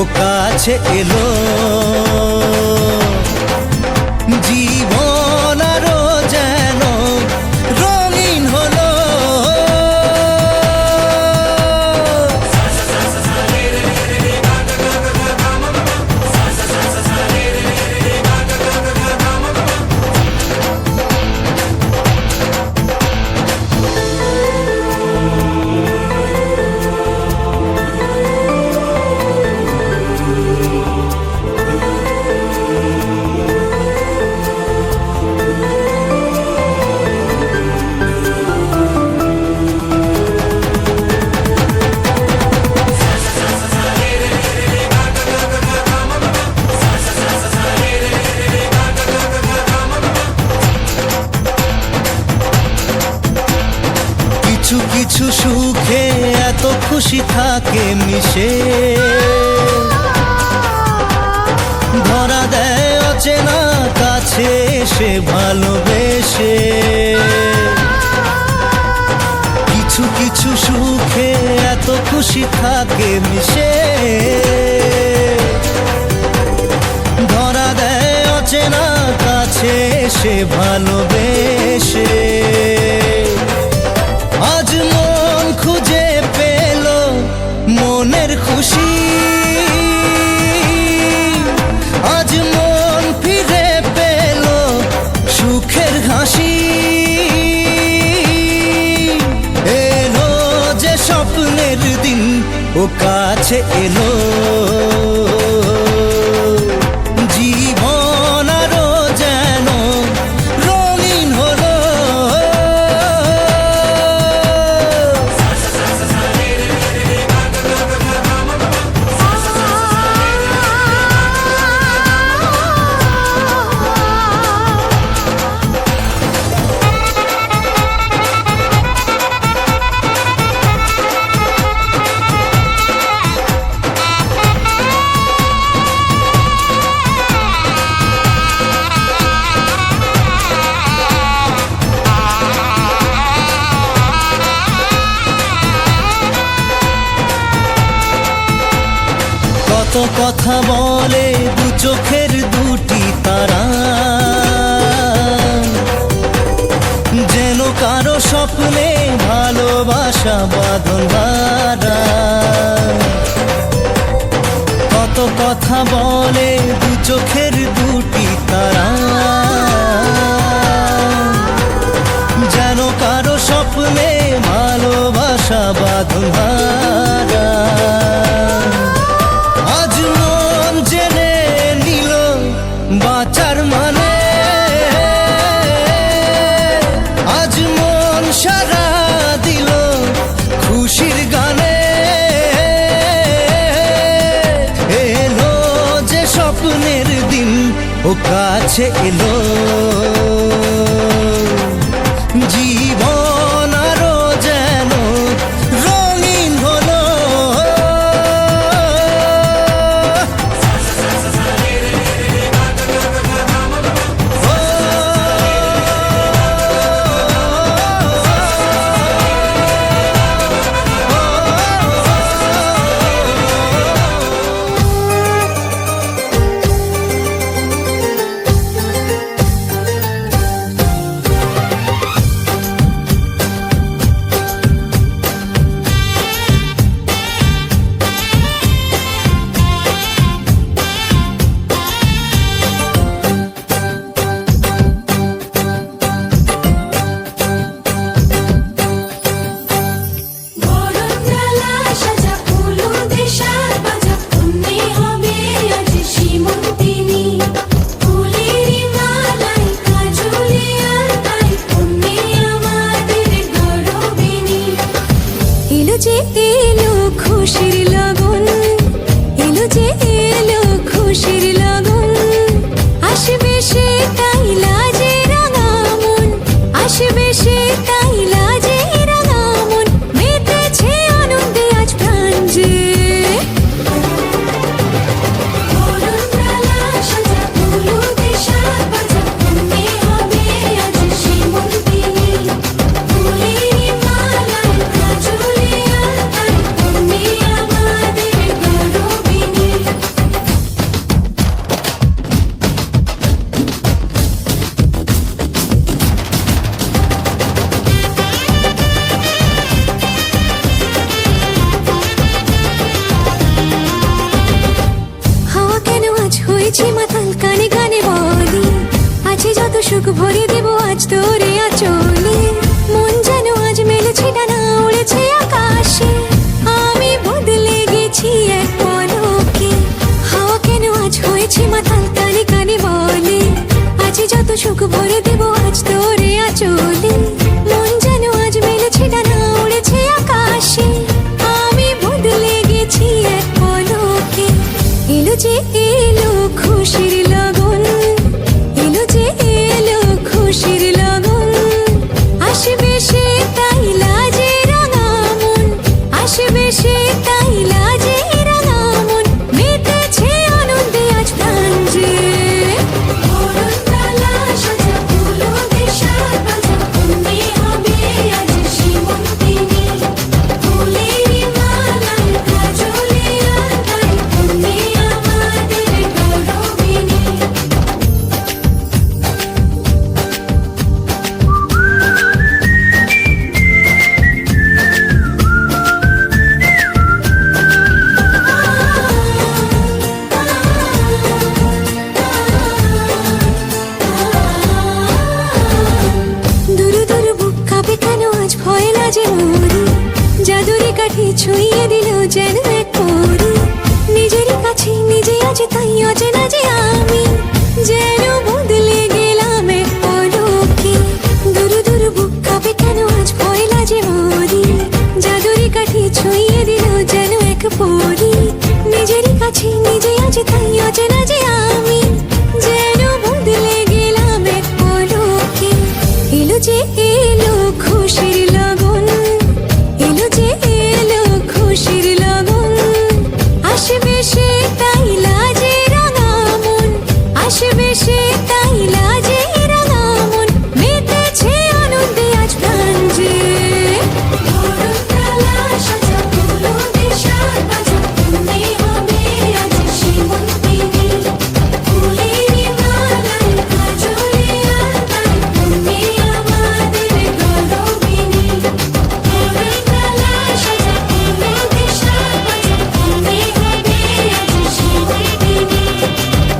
ও কাছে এলো, জীবন আরো যেন রঙিন হলো। কিছু কিছু সুখে এত খুশি থাকে মিশে, ধরা দেয় অচেনা কাছে এসে ভালোবেসে। কিছু কিছু সুখে এত খুশি থাকে মিশে, ধরা দেয় অচেনা কাছে এসে ভালোবেসে। আজ মন খুঁজে পেল মনের খুশি, আজ মন ফিরে পেল সুখের হাসি। এলো যে স্বপ্নের দিন, ও কাছে এলো, জীবন আরো যেন রঙিন হলো। কত কথা বলে দু চোখের দুটি তারা, যেন কারো স্বপ্নে ভালোবাসা বাঁধন হারা। কত কথা বলে দু চোখের দুটি তারা, যেন কারো স্বপ্নে ভালোবাসা বাঁধন হারা। আজ মন জেনে নিল বাঁচার মানে, আজ মন সারা দিল খুশির গানে। এলো যে স্বপ্নের দিন, ও কাছে এলো, জীবন আরো যেন রঙিন হলো। ভরে দেব আজ তোরে আঁচলে। মন যেন আজ মেলেছে ডানা, উড়েছে আকাশে। আমি বদলে গেছি এক পলকে, হাওয়া কেন আজ হয়েছে মাতাল, কানে কানে বলে আজ যত সুখ ভরে দেব আজ তোরে আঁচলে। মন যেন আজ মেলেছে ডানা, উড়েছে আকাশে। আমি বদলে গেছি এক পলকে। এলো যে এলো খুশির লগন, এলো যে এলো খুশির লগন। আসবে সে তাই লাজে রাঙা মন, আসবে সে তাই লাজে রাঙা মন। মেতেছে আনন্দে আজ প্রাণ যে। বরণডালা সাজা ফুলো দিয়ে সাজ বাজা, অমনি হবে আজ সীমন্তিনী। ফুলেরই মালায় কাজলে আলতায়, অমনি আমাদের গৌরবিনী। দুরু দুরু বুক কাঁপে কেন আজ ভয় লাজে মরি। জাদুরি কাঠি ছুঁয়ে দিল যেন এক পরি। নিজেরই কাছে নিজে আজ তাই অচেনা যে আমি, যেন বদলে গেলাম এক পলকে। দুরু দুরু বুক কাঁপে কেন আজ ভয় লাজে মরি। জাদুরি কাঠি ছুঁয়ে দিল যেন এক পরি। নিজেরই কাছে নিজে আজ তাই অচেনা যে আমি, যেন বদলে গেলাম এক পলকে। এলো যে এলো খুশির লগন, এলো যে এলো খুশির লগন। আসবে সে তাই লাজে রাঙা মন, আসবে সে তাই লাজে রাঙা মন। মেতেছে আনন্দে আজ প্রাণ যে। বরণডালা সাজা ফুলো দিয়ে সাজ বাজা, অমনি হবে আজ সীমন্তিনী। ফুলেরই মালায় কাজলে আলতায়, অমনি আমাদের গৌরবিনী। বরণডালা সাজা ফুলো দিয়ে সাজ বাজা, অমনি হবে আজ সীমন্তিনী।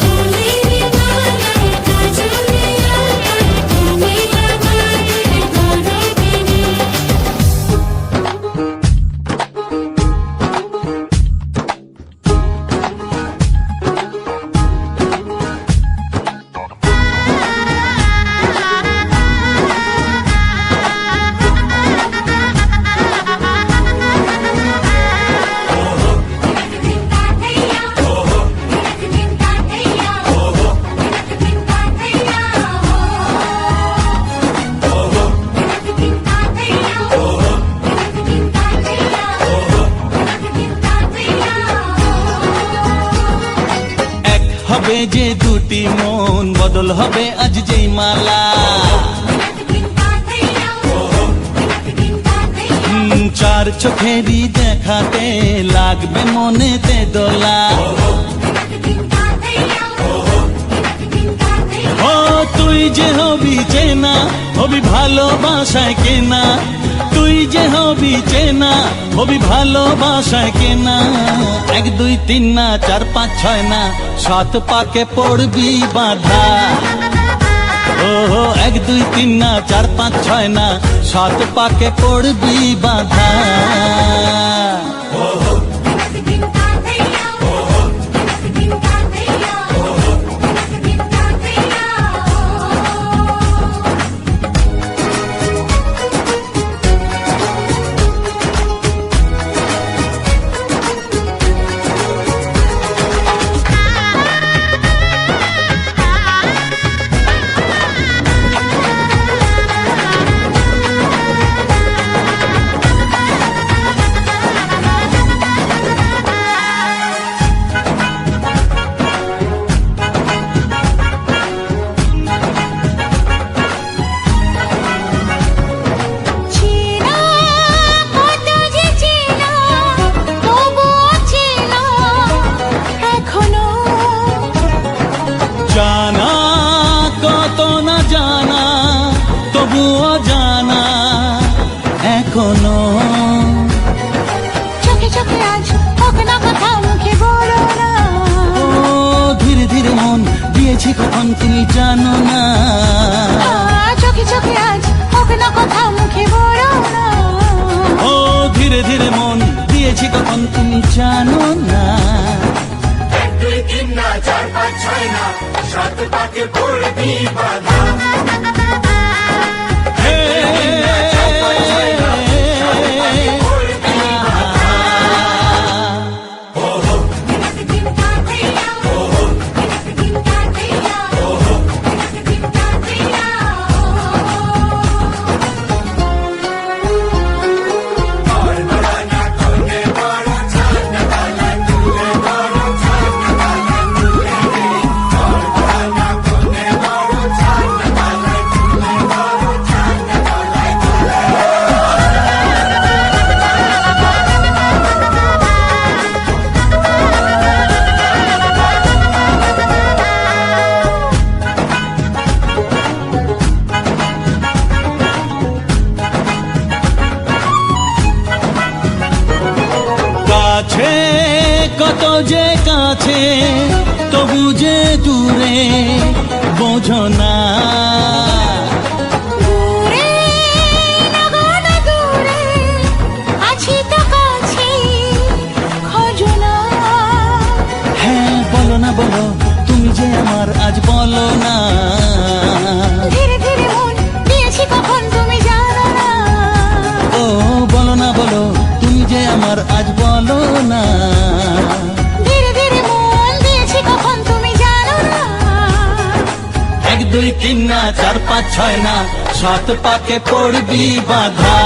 ফুলেরই মালায় কাজলে আলতায়, অমনি আমাদের গৌরবিনী। এক হবে যে দুটি মন, বদল হবে আজ যেই মালা। চার চোখেরই দেখাতে লাগবে মনেতে দোলা। ও তুই যে হবি চেনা, হবি ভালোবাসায় কেনা। তুই যে হবি চেনা, হবি ভালোবাসায় কেনা। এক দুই তিন না, চার পাঁচ ছয় না, সাত পাকে পড়বি বাধা। ও এক দুই তিন না, চার পাঁচ ছয় না, সাত পাকে পড়বি বাধা। তবুও জানা এখনো চোখে চোখে আজ হোক না কথা মুখে বলো না। ও ধীরে ধীরে মন দিয়েছি কখন তুমি জানো না। চোখে চোখে আজ হোক না কথা মুখে বলো না। ও ধীরে ধীরে মন দিয়েছি কখন তুমি জানো না। 1 2 3 না 4 5 6 না 7 পাকে পড়বি বাধা। হে, কাছে কত যে কাছে তবু যে দূরে বোঝো না। দূরে নগণ দূরে আছি তো কাছে খোঁজো না। হ্যাঁ বলো না বলো তুমি যে আমার আজ বলো না। ধীরে ধীরে মন দিয়েছি কখন তুমি জানো না। ও বলো না বলো তুমি যে আমার আজ বলো না। ধীরে ধীরে মন দিয়েছি কখন তুমি জানো না। 1 2 3 না 4 5 6 না 7 পাকে পড়বি বাধা।